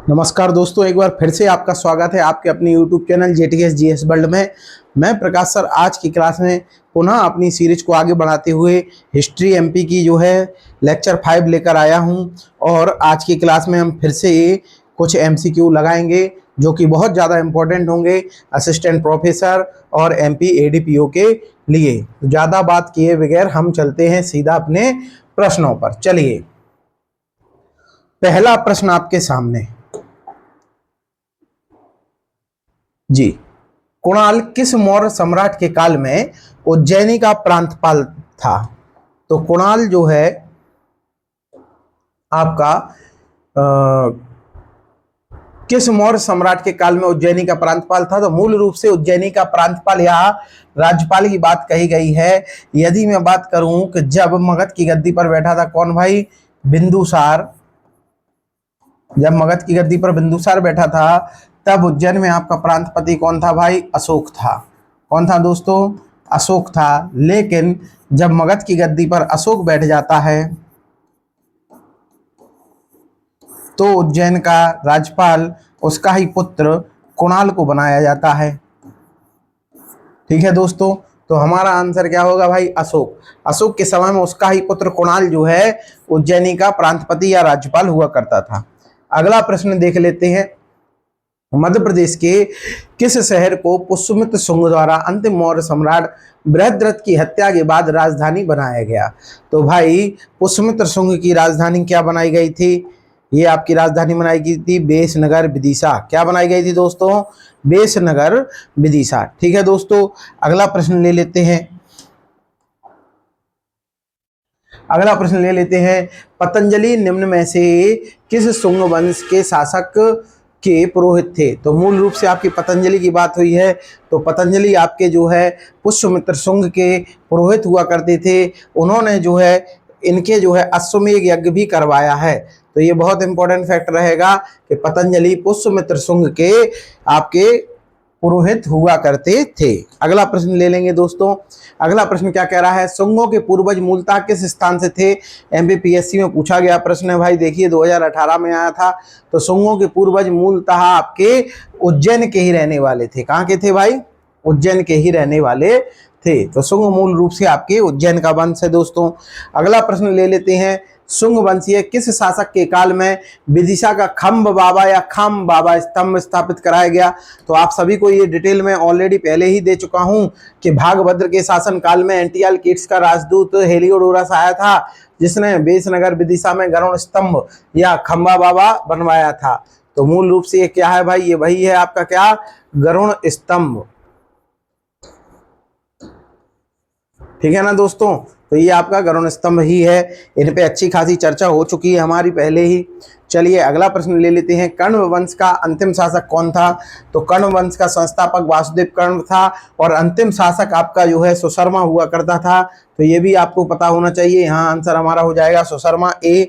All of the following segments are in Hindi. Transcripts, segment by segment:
नमस्कार दोस्तों, एक बार फिर से आपका स्वागत है आपके अपने YouTube channel JTS GS world में। मैं प्रकाश सर आज की क्लास में पुनः अपनी सीरीज को आगे बढ़ाते हुए हिस्ट्री एमपी की जो है लेक्चर 5 लेकर आया हूं। और आज की क्लास में हम फिर से कुछ एमसीक्यू लगाएंगे जो कि बहुत ज़्यादा इम्पोर्टेंट होंगे असिस्टेंट प्रोफेसर और एमपी एडीपीओ के लिए। ज़्यादा बात किए बगैर हम चलते हैं सीधा अपने प्रश्नों पर। चलिए, पहला प्रश्न आपके सामने जी। कुणाल किस मौर्य सम्राट के काल में उज्जैनी का प्रांतपाल था? तो कुणाल जो है आपका किस मौर्य सम्राट के काल में उज्जैनी का प्रांतपाल था? तो मूल रूप से उज्जैनी का प्रांतपाल या राज्यपाल की बात कही गई है। यदि मैं बात करूं कि जब मगध की गद्दी पर बैठा था कौन भाई? बिंदुसार। जब मगध की गद्दी पर बिंदुसार बैठा था तब उज्जैन में आपका प्रांतपति कौन था भाई? अशोक था। कौन था दोस्तों? अशोक था। लेकिन जब मगध की गद्दी पर अशोक बैठ जाता है तो उज्जैन का राज्यपाल उसका ही पुत्र कुणाल को बनाया जाता है। ठीक है दोस्तों, तो हमारा आंसर क्या होगा भाई? अशोक। अशोक के समय में उसका ही पुत्र कुणाल जो है उज्जैनी का प्रांतपति या राज्यपाल हुआ करता था। अगला प्रश्न देख लेते हैं। मध्य प्रदेश के किस शहर को पुष्यमित्र शुंग द्वारा अंतिम मौर्य सम्राट बृहद्रथ की हत्या के बाद राजधानी बनाया गया? तो भाई पुष्यमित्र शुंग की राजधानी क्या बनाई गई थी? ये आपकी राजधानी बनाई गई थी बेसनगर विदिशा। क्या बनाई गई थी दोस्तों? बेसनगर विदिशा। ठीक है दोस्तों, अगला प्रश्न ले लेते हैं। अगला प्रश्न ले लेते हैं। पतंजलि निम्न में से किस शुंग वंश के शासक के पुरोहित थे? तो मूल रूप से आपकी पतंजलि की बात हुई है, तो पतंजलि आपके जो है पुष्यमित्र शुंग के पुरोहित हुआ करते थे। उन्होंने जो है इनके जो है अश्वमेध यज्ञ भी करवाया है। तो ये बहुत इंपॉर्टेंट फैक्ट रहेगा कि पतंजलि पुष्यमित्र शुंग के आपके पुरोहित हुआ करते थे। अगला प्रश्न ले लेंगे दोस्तों। अगला प्रश्न क्या कह रहा है? शुंगों के पूर्वज मूलतः किस स्थान से थे? एमपीपीएससी में पूछा गया प्रश्न है भाई। देखिए 2018 में आया था। तो शुंगों के पूर्वज मूलतः आपके उज्जैन के ही रहने वाले थे। कहाँ के थे भाई? उज्जैन के ही रहने वाले थे। तो शुंग मूल रूप से आपके उज्जैन का वंश है दोस्तों। अगला प्रश्न ले लेते हैं। शुंग वंशीय किस शासक के काल में विदिशा का खम्ब बाबा या खम बाबा स्तंभ स्थापित कराया गया? तो आप सभी को ये डिटेल में ऑलरेडी पहले ही दे चुका हूं कि भागभद्र के शासन काल में एंटियालकीट्स का राजदूत हेलियोडोरस आया था जिसने बेसनगर विदिशा में गरुड़ स्तंभ या खम्बा बाबा बनवाया था। तो मूल रूप से ये क्या है भाई? ये वही है आपका क्या? गरुड़ स्तंभ। ठीक है ना दोस्तों, तो ये आपका गरुड़ स्तंभ ही है। इन पे अच्छी खासी चर्चा हो चुकी है हमारी पहले ही। चलिए अगला प्रश्न ले लेते हैं। कण्व वंश का अंतिम शासक कौन था? तो कण्व वंश का संस्थापक वासुदेव कण्व था और अंतिम शासक आपका जो है सुशर्मा हुआ करता था। तो ये भी आपको पता होना चाहिए। यहाँ आंसर हमारा हो जाएगा सुशर्मा ए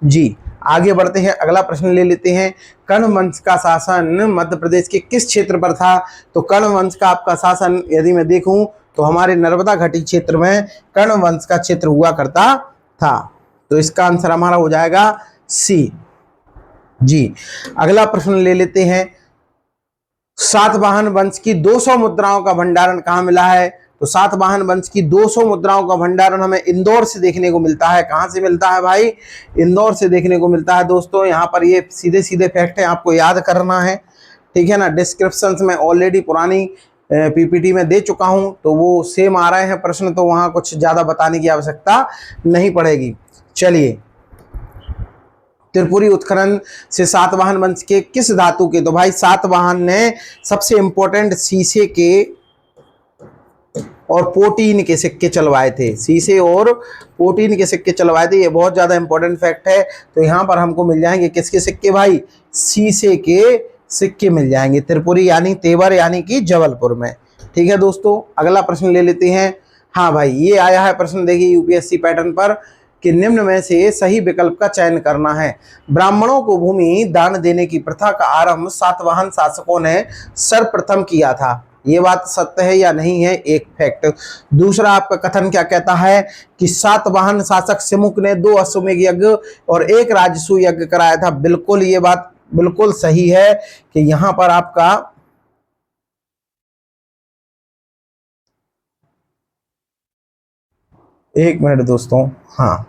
जी। आगे बढ़ते हैं, अगला प्रश्न ले लेते हैं। कण्व वंश का शासन मध्य प्रदेश के किस क्षेत्र पर था? तो कण्व वंश का आपका शासन यदि मैं देखूं तो हमारे नर्मदा घाटी क्षेत्र में कण्व वंश का क्षेत्र हुआ करता था। तो इसका आंसर हमारा हो जाएगा सी जी। अगला प्रश्न ले लेते हैं। सातवाहन वंश की 200 मुद्राओं का भंडारण कहाँ मिला है? तो सातवाहन वंश की 200 मुद्राओं का भंडारण हमें इंदौर से देखने को मिलता है। कहाँ से मिलता है भाई? इंदौर से देखने को मिलता है दोस्तों। यहाँ पर ये सीधे सीधे फैक्ट है, आपको याद करना है। ठीक है ना, डिस्क्रिप्शन में ऑलरेडी पुरानी पीपीटी में दे चुका हूं, तो वो सेम आ रहे हैं प्रश्न, तो वहां कुछ ज्यादा बताने की आवश्यकता नहीं पड़ेगी। चलिए, त्रिपुरी उत्खनन से सातवाहन वंश के किस धातु के? तो भाई सातवाहन ने सबसे इंपॉर्टेंट शीशे के और प्रोटीन के सिक्के चलवाए थे। शीशे और प्रोटीन के सिक्के चलवाए थे। ये बहुत ज्यादा इंपॉर्टेंट फैक्ट है। तो यहाँ पर हमको मिल जाएंगे किसके सिक्के भाई? शीशे के सिक्के मिल जाएंगे त्रिपुरी यानी तेवर यानी कि जबलपुर में। ठीक है दोस्तों, अगला प्रश्न ले लेते हैं। हाँ भाई, ये आया है प्रश्न, देखिए यूपीएससी पैटर्न पर कि निम्न में से सही विकल्प का चयन करना है। ब्राह्मणों को भूमि दान देने की प्रथा का आरंभ सातवाहन शासकों ने सर्वप्रथम किया था। ये बात सत्य है या नहीं है? एक फैक्ट। दूसरा आपका कथन क्या कहता है कि सातवाहन शासक सिमुक ने 2 अश्वमेध यज्ञ और 1 राजसूय यज्ञ कराया था। बिल्कुल ये बात बिल्कुल सही है कि यहाँ पर आपका एक मिनट दोस्तों, हाँ,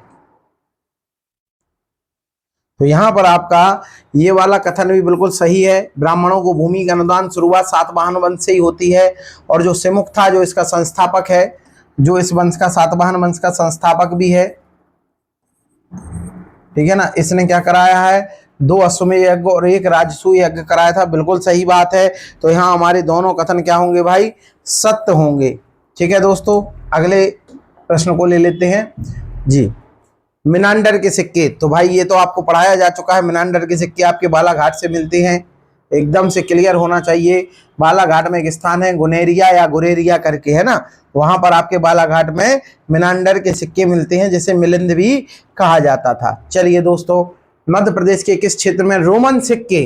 तो यहाँ पर आपका ये वाला कथन भी बिल्कुल सही है। ब्राह्मणों को भूमि का अनुदान शुरुआत सातवाहन वंश से ही होती है, और जो सिमुक था जो इसका संस्थापक है, जो इस वंश का सातवाहन वंश का संस्थापक भी है, ठीक है ना, इसने क्या कराया है, 2 अश्वमेध यज्ञ और 1 राजसूय यज्ञ कराया था। बिल्कुल सही बात है। तो यहाँ हमारे दोनों कथन क्या होंगे भाई, सत्य होंगे। ठीक है दोस्तों, अगले प्रश्न को ले लेते हैं जी। मिनांडर के सिक्के, तो भाई ये तो आपको पढ़ाया जा चुका है। मिनांडर के सिक्के आपके बालाघाट से मिलते हैं, एकदम से क्लियर होना चाहिए। बालाघाट में एक स्थान है गुनेरिया या गुरेरिया करके, है ना, वहां पर आपके बालाघाट में मिनांडर के सिक्के मिलते हैं, जिसे मिलिंद भी कहा जाता था। चलिए दोस्तों, मध्य प्रदेश के किस क्षेत्र में रोमन सिक्के,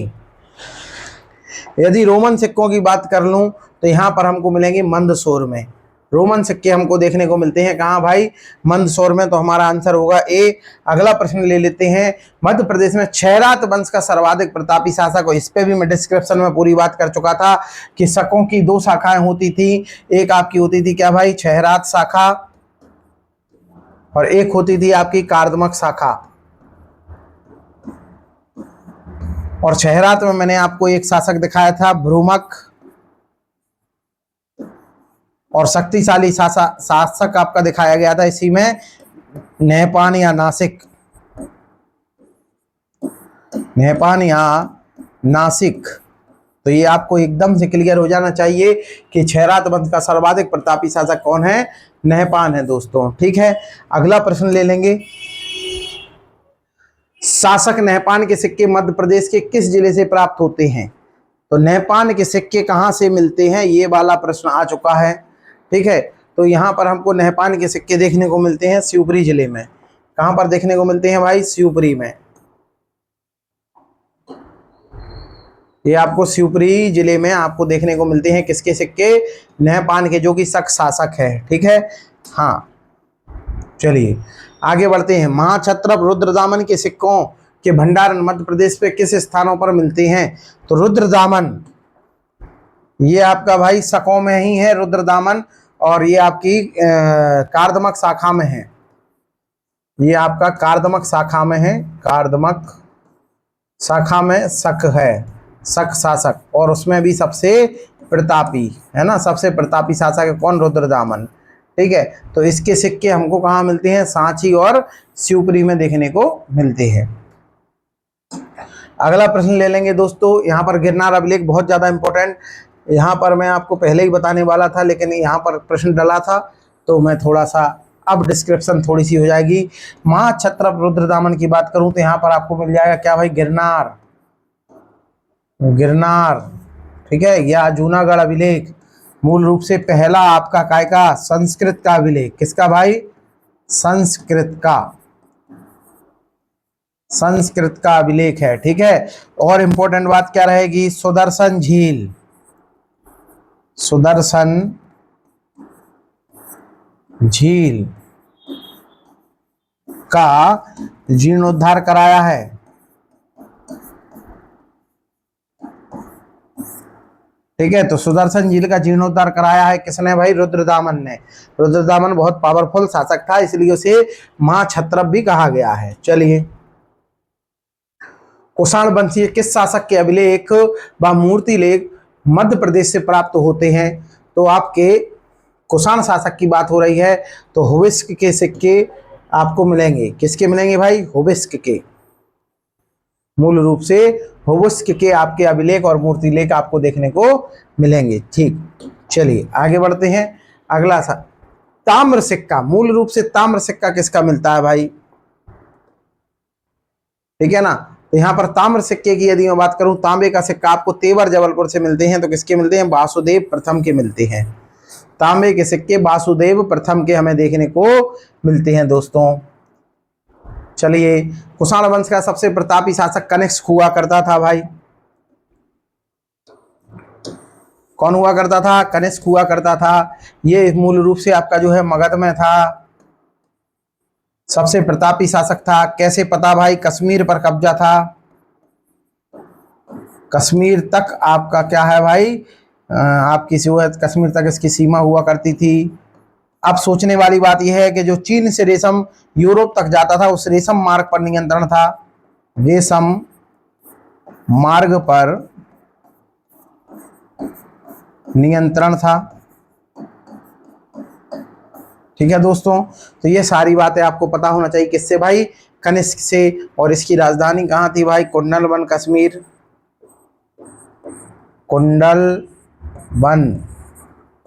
यदि रोमन सिक्कों की बात कर लूं तो यहाँ पर हमको मिलेंगे मंदसौर में। रोमन सिक्के हमको देखने को मिलते हैं कहाँ भाई, मंदसौर में। तो हमारा आंसर होगा ए। अगला प्रश्न ले लेते हैं। मध्य प्रदेश में क्षयरात वंश का सर्वाधिक प्रतापी शासक हो। इस पे भी मैं डिस्क्रिप्शन में पूरी बात कर चुका था कि शकों की 2 शाखाएं होती थी। एक आपकी होती थी क्या भाई, क्षयरात शाखा, और एक होती थी आपकी कार्दमक शाखा। और क्षयरात में मैंने आपको एक शासक दिखाया था भ्रूमक, और शक्तिशाली शासक आपका दिखाया गया था इसी में नहपान या नासिक, नहपान या नासिक। तो ये आपको एकदम से क्लियर हो जाना चाहिए कि क्षयरात वंश का सर्वाधिक प्रतापी शासक कौन है, नहपान है दोस्तों। ठीक है, अगला प्रश्न ले लेंगे। शासक नहपान के सिक्के मध्य प्रदेश के किस जिले से प्राप्त होते हैं। तो नहपान के सिक्के कहाँ से मिलते हैं, ये वाला प्रश्न आ चुका है। ठीक है, तो यहाँ पर हमको नहपान के सिक्के देखने को मिलते हैं शिवपुरी जिले में। कहाँ पर देखने को मिलते हैं भाई, शिवपुरी में। ये आपको शिवपुरी जिले में आपको देखने को मिलते हैं किसके सिक्के, नहपान के, जो कि शक शासक है। ठीक है, हाँ, चलिए आगे बढ़ते हैं। महाक्षत्रप रुद्रदामन के सिक्कों के भंडारण मध्य प्रदेश पे किस स्थानों पर मिलते हैं। तो रुद्रदामन ये आपका भाई शकों में ही है रुद्रदामन, और ये आपकी कार्दमक शाखा में है। ये आपका कार्दमक शाखा में है, कार्दमक शाखा में शक है, शक शासक, और उसमें भी सबसे प्रतापी है ना, सबसे प्रतापी शासक है कौन, रुद्रदामन। ठीक है, तो इसके सिक्के हमको कहाँ मिलते हैं, सांची और शिवपुरी में देखने को मिलते हैं। अगला प्रश्न ले लेंगे दोस्तों। यहाँ पर गिरनार अभिलेख बहुत ज़्यादा इंपॉर्टेंट, यहाँ पर मैं आपको पहले ही बताने वाला था, लेकिन यहाँ पर प्रश्न डला था तो मैं थोड़ा सा अब डिस्क्रिप्शन थोड़ी सी हो जाएगी। महाक्षत्रप रुद्रदामन की बात करूँ तो यहाँ पर आपको मिल जाएगा क्या भाई, गिरनार, गिरनार। ठीक है, या जूनागढ़ अभिलेख, मूल रूप से पहला आपका काय का, संस्कृत का अभिलेख। किसका भाई, संस्कृत का, संस्कृत का अभिलेख है। ठीक है, और इंपॉर्टेंट बात क्या रहेगी, सुदर्शन झील, सुदर्शन झील का जीर्णोद्धार कराया है। ठीक है, तो सुदर्शन झील का जीर्णोद्धार कराया है किसने भाई, रुद्रदामन ने। रुद्रदामन बहुत पावरफुल शासक था, इसलिए उसे महाक्षत्रप भी कहा गया है। चलिए, कुषाण वंशीय किस शासक के अभिलेख व मूर्ति लेख मध्य प्रदेश से प्राप्त होते हैं। तो आपके कुषाण शासक की बात हो रही है, तो हुविस्क के सिक्के आपको मिलेंगे। किसके मिलेंगे भाई, हुविस्क के, मूल रूप से हुविस्क के आपके अभिलेख और मूर्ति लेख आपको देखने को मिलेंगे। ठीक, चलिए आगे बढ़ते हैं। अगला सा ताम्र सिक्का, मूल रूप से ताम्र सिक्का किसका मिलता है भाई, ठीक है ना। तो यहाँ पर ताम्र सिक्के की यदि मैं बात करूं, तांबे का सिक्का आपको तेवर जबलपुर से मिलते हैं। तो किसके मिलते हैं, वासुदेव प्रथम के मिलते हैं। तांबे के सिक्के वासुदेव प्रथम के हमें देखने को मिलते हैं दोस्तों। चलिए, कुषाण वंश का सबसे प्रतापी शासक कनिष्क हुआ करता था भाई। कौन हुआ करता था, कनिष्क हुआ करता था। ये मूल रूप से आपका जो है मगध में था, सबसे प्रतापी शासक था। कैसे पता भाई, कश्मीर पर कब्जा था। कश्मीर तक आपका क्या है भाई, आपकी जो है कश्मीर तक इसकी सीमा हुआ करती थी। अब सोचने वाली बात यह है कि जो चीन से रेशम यूरोप तक जाता था उस रेशम मार्ग पर नियंत्रण था, रेशम मार्ग पर नियंत्रण था। ठीक है दोस्तों, तो ये सारी बातें आपको पता होना चाहिए किससे भाई, कनिष्क से। और इसकी राजधानी कहाँ थी भाई, कुंडलवन कश्मीर, कुंडलवन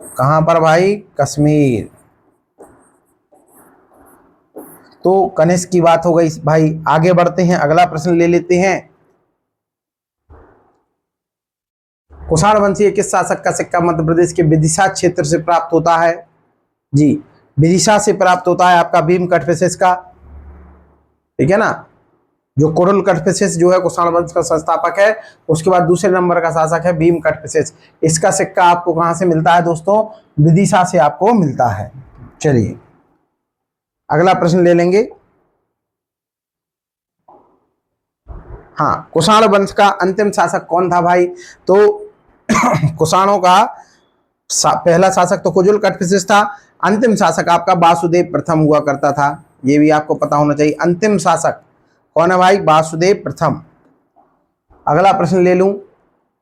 कहाँ पर भाई, कश्मीर। तो कनिष्क की बात हो गई भाई। आगे बढ़ते हैं, अगला प्रश्न ले लेते हैं। कुषाण वंशीय किस शासक का सिक्का मध्य प्रदेश के विदिशा क्षेत्र से प्राप्त होता है, जी विदिशा से प्राप्त होता है आपका भीम कटफिसेस का। ठीक है ना, जो कुरुल कटफिसेस जो है कुषाण वंश का संस्थापक है, उसके बाद दूसरे नंबर का शासक है भीम कटफिसेस। इसका सिक्का आपको कहां से मिलता है दोस्तों, विदिशा से आपको मिलता है। चलिए अगला प्रश्न ले लेंगे। हाँ, कुषाण वंश का अंतिम शासक कौन था भाई, तो कुषाणों का पहला शासक तो कुजुल कटफिसेस था, अंतिम शासक आपका वासुदेव प्रथम हुआ करता था। ये भी आपको पता होना चाहिए, अंतिम शासक कौन है भाई, वासुदेव प्रथम। अगला प्रश्न ले लूं,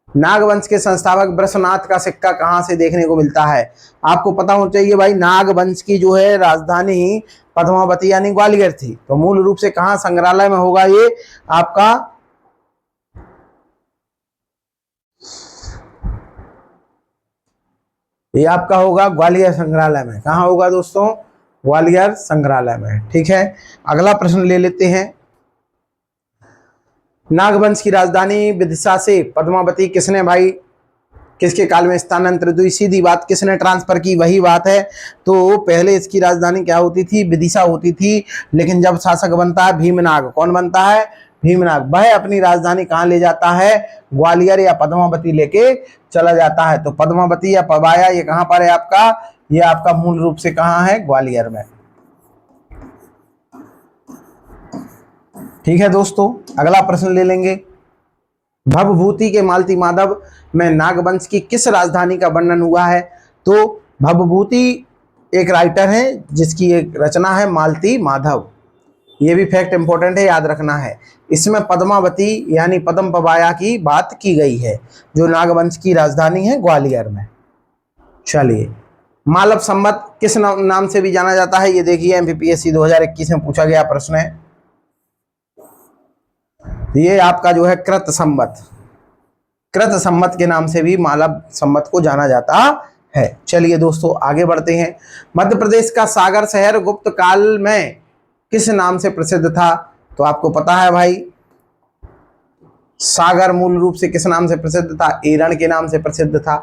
नागवंश के संस्थापक वृषनाथ का सिक्का कहां से देखने को मिलता है। आपको पता होना चाहिए भाई, नागवंश की जो है राजधानी पद्मावती यानी ग्वालियर थी। तो मूल रूप से कहां संग्रहालय में होगा ये आपका, ये आपका होगा ग्वालियर संग्रहालय में। कहाँ होगा दोस्तों, ग्वालियर संग्रहालय में। ठीक है, अगला प्रश्न ले लेते हैं। नागवंश की राजधानी विदिशा से पद्मावती किसने भाई, किसके काल में स्थानांतरित हुई, सीधी बात किसने ट्रांसफर की, वही बात है। तो पहले इसकी राजधानी क्या होती थी, विदिशा होती थी, लेकिन जब शासक बनता है भीमनाग, कौन बनता है, भीमनाग, वह अपनी राजधानी कहाँ ले जाता है, ग्वालियर या पद्मावती लेके चला जाता है। तो पद्मावती या पबाया ये कहाँ पर है आपका, ये आपका मूल रूप से कहाँ है, ग्वालियर में। ठीक है दोस्तों, अगला प्रश्न ले लेंगे। भवभूति के मालती माधव में नागवंश की किस राजधानी का वर्णन हुआ है। तो भवभूति एक राइटर है जिसकी एक रचना है मालती माधव। ये भी फैक्ट इंपॉर्टेंट है, याद रखना है। इसमें पद्मावती यानी पद्म पबाया की बात की गई है, जो नागवंश की राजधानी है ग्वालियर में। चलिए, मालव संवत किस नाम से भी जाना जाता है, ये देखिए एमपीपीएससी 2021 में पूछा गया प्रश्न है। ये आपका जो है कृत संवत, कृत संवत के नाम से भी मालव संवत को जाना जाता है। चलिए दोस्तों आगे बढ़ते हैं। मध्य प्रदेश का सागर शहर गुप्त काल में किस नाम से प्रसिद्ध था। तो आपको पता है भाई, सागर मूल रूप से किस नाम से प्रसिद्ध था, एरण के नाम से प्रसिद्ध था,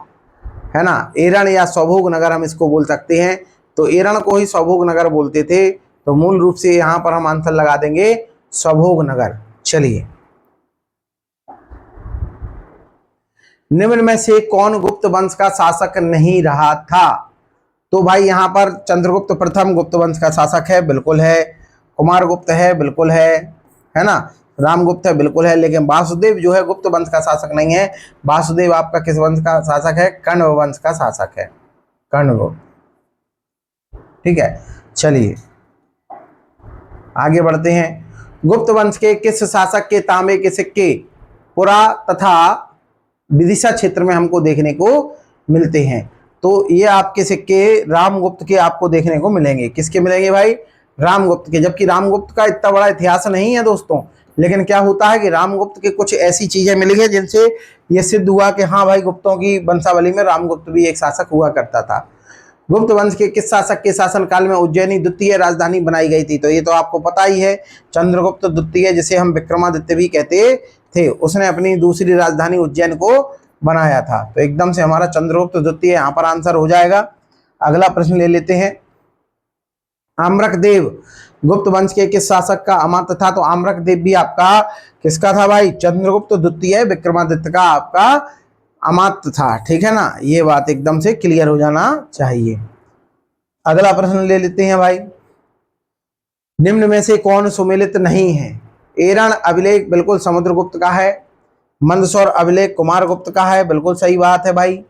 है ना। एरण या सौभोग नगर हम इसको बोल सकते हैं। तो एरण को ही सौभोग नगर बोलते थे। तो मूल रूप से यहां पर हम आंसर लगा देंगे सौभोग नगर। चलिए, निम्न में से कौन गुप्त वंश का शासक नहीं रहा था। तो भाई यहां पर चंद्रगुप्त प्रथम गुप्त वंश का शासक है, बिल्कुल है। कुमारगुप्त है, बिल्कुल है ना। रामगुप्त है, बिल्कुल है। लेकिन वासुदेव जो है गुप्त वंश का शासक नहीं है। वासुदेव आपका किस वंश का शासक है, कण्व वंश का शासक है, कण्व। ठीक है, चलिए आगे बढ़ते हैं। गुप्त वंश के किस शासक के तांबे के सिक्के पुरा तथा विदिशा क्षेत्र में हमको देखने को मिलते हैं। तो ये आपके सिक्के रामगुप्त के आपको देखने को मिलेंगे। किसके मिलेंगे भाई, रामगुप्त के। जबकि रामगुप्त का इतना बड़ा इतिहास नहीं है दोस्तों, लेकिन क्या होता है कि रामगुप्त के कुछ ऐसी चीजें मिली है जिनसे ये सिद्ध हुआ कि हाँ भाई, गुप्तों की वंशावली में रामगुप्त भी एक शासक हुआ करता था। गुप्त वंश के किस शासक के शासनकाल में उज्जैनी द्वितीय राजधानी बनाई गई थी। तो ये तो आपको पता ही है, चंद्रगुप्त द्वितीय, जिसे हम विक्रमादित्य भी कहते थे, उसने अपनी दूसरी राजधानी उज्जैन को बनाया था। तो एकदम से हमारा चंद्रगुप्त द्वितीय यहाँ पर आंसर हो जाएगा। अगला प्रश्न ले लेते हैं। आम्रकदेव गुप्त वंश के किस शासक का अमात्य था। तो आम्रकदेव भी आपका किसका था भाई, चंद्रगुप्त द्वितीय विक्रमादित्य का आपका अमात्य था। ठीक है ना, ये बात एकदम से क्लियर हो जाना चाहिए। अगला प्रश्न ले लेते हैं भाई। निम्न में से कौन सुमेलित नहीं है। एरण अभिलेख बिल्कुल समुद्रगुप्त का है। मंदसौर अभिलेख कुमारगुप्त का है, बिल्कुल सही बात है भाई।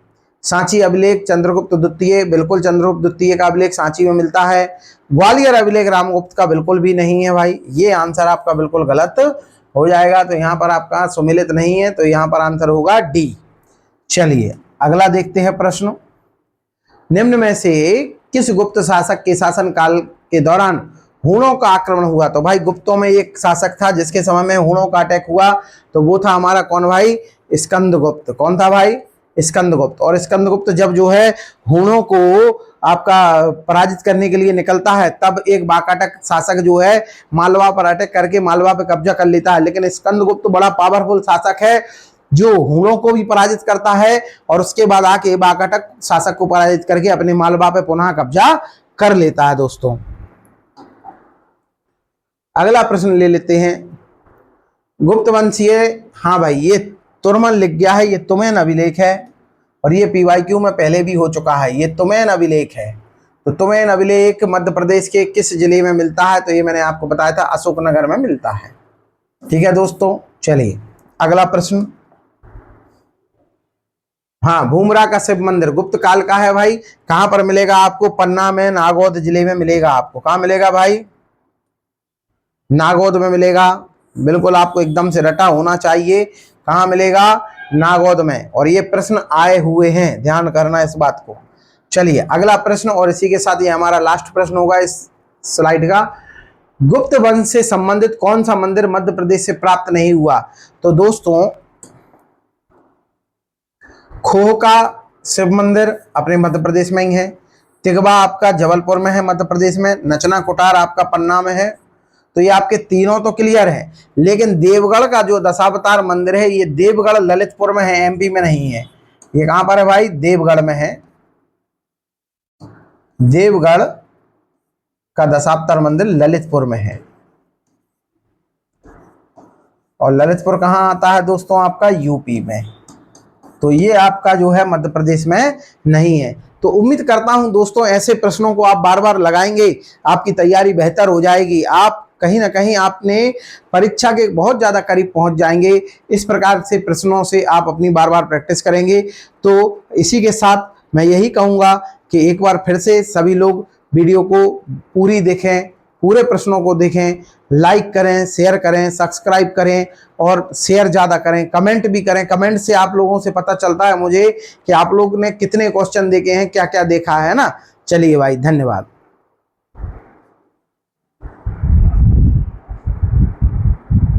सांची अभिलेख चंद्रगुप्त द्वितीय, बिल्कुल चंद्रगुप्त द्वितीय का अभिलेख सांची में मिलता है। ग्वालियर अभिलेख रामगुप्त का बिल्कुल भी नहीं है भाई, ये आंसर आपका बिल्कुल गलत हो जाएगा। तो यहाँ पर आपका सुमिलित नहीं है, तो यहाँ पर आंसर होगा डी। चलिए अगला देखते हैं प्रश्न। निम्न में से किस गुप्त शासक के शासन काल के दौरान हूणों का आक्रमण हुआ? तो भाई गुप्तों में एक शासक था जिसके समय में हूणों का अटैक हुआ, तो वो था हमारा कौन भाई? स्कंदगुप्त। कौन था भाई? स्कंदगुप्त। और स्कंदगुप्त जब जो है हूणों को आपका पराजित करने के लिए निकलता है, तब एक बाकाटक शासक जो है मालवा पर अटैक करके मालवा पर कब्जा कर लेता है। लेकिन स्कंदगुप्त बड़ा पावरफुल शासक है जो हूणों को भी पराजित करता है और उसके बाद आके बाकाटक शासक को पराजित करके अपने मालवा पे पुनः कब्जा कर लेता है। दोस्तों अगला प्रश्न ले लेते हैं। गुप्त वंशीय, हाँ भाई ये तुर्मन लिख गया है, ये तुमैन अभिलेख है और ये PYQ में पहले भी हो चुका है। ये तुमैन अभिलेख है। तो तुमैन अभिलेख मध्य प्रदेश के किस जिले में मिलता है? तो ये मैंने आपको बताया था, अशोकनगर में मिलता है। ठीक है दोस्तों, चलिए अगला प्रश्न। हाँ, भूमरा का शिव मंदिर गुप्त काल का है भाई। कहां पर मिलेगा आपको? पन्ना में, नागौद जिले में मिलेगा आपको। कहां मिलेगा भाई? नागौद में मिलेगा। बिल्कुल आपको एकदम से रटा होना चाहिए। कहां मिलेगा? नागौद में। और ये प्रश्न आए हुए हैं, ध्यान करना इस बात को। चलिए अगला प्रश्न, और इसी के साथ ये हमारा लास्ट प्रश्न होगा इस स्लाइड का। गुप्त वंश से संबंधित कौन सा मंदिर मध्य प्रदेश से प्राप्त नहीं हुआ? तो दोस्तों खोह का शिव मंदिर अपने मध्य प्रदेश में ही है। तिगवा आपका जबलपुर में है मध्य प्रदेश में। नचना कुटार आपका पन्ना में है। तो ये आपके तीनों तो क्लियर है, लेकिन देवगढ़ का जो दशावतार मंदिर है ये देवगढ़ ललितपुर में है, MP में नहीं है। ये कहां पर है भाई? देवगढ़ में है। देवगढ़ का दशावतार मंदिर ललितपुर में है। और ललितपुर कहां आता है दोस्तों? आपका UP में। तो ये आपका जो है मध्य प्रदेश में नहीं है। तो उम्मीद करता हूं दोस्तों ऐसे प्रश्नों को आप बार बार लगाएंगे, आपकी तैयारी बेहतर हो जाएगी। आप कहीं ना कहीं आपने परीक्षा के बहुत ज़्यादा करीब पहुंच जाएंगे। इस प्रकार से प्रश्नों से आप अपनी बार बार प्रैक्टिस करेंगे। तो इसी के साथ मैं यही कहूँगा कि एक बार फिर से सभी लोग वीडियो को पूरी देखें, पूरे प्रश्नों को देखें, लाइक करें, शेयर करें, सब्सक्राइब करें और शेयर ज़्यादा करें, कमेंट भी करें। कमेंट से आप लोगों से पता चलता है मुझे कि आप लोग ने कितने क्वेश्चन देखे हैं, क्या क्या देखा है ना। चलिए भाई, धन्यवाद।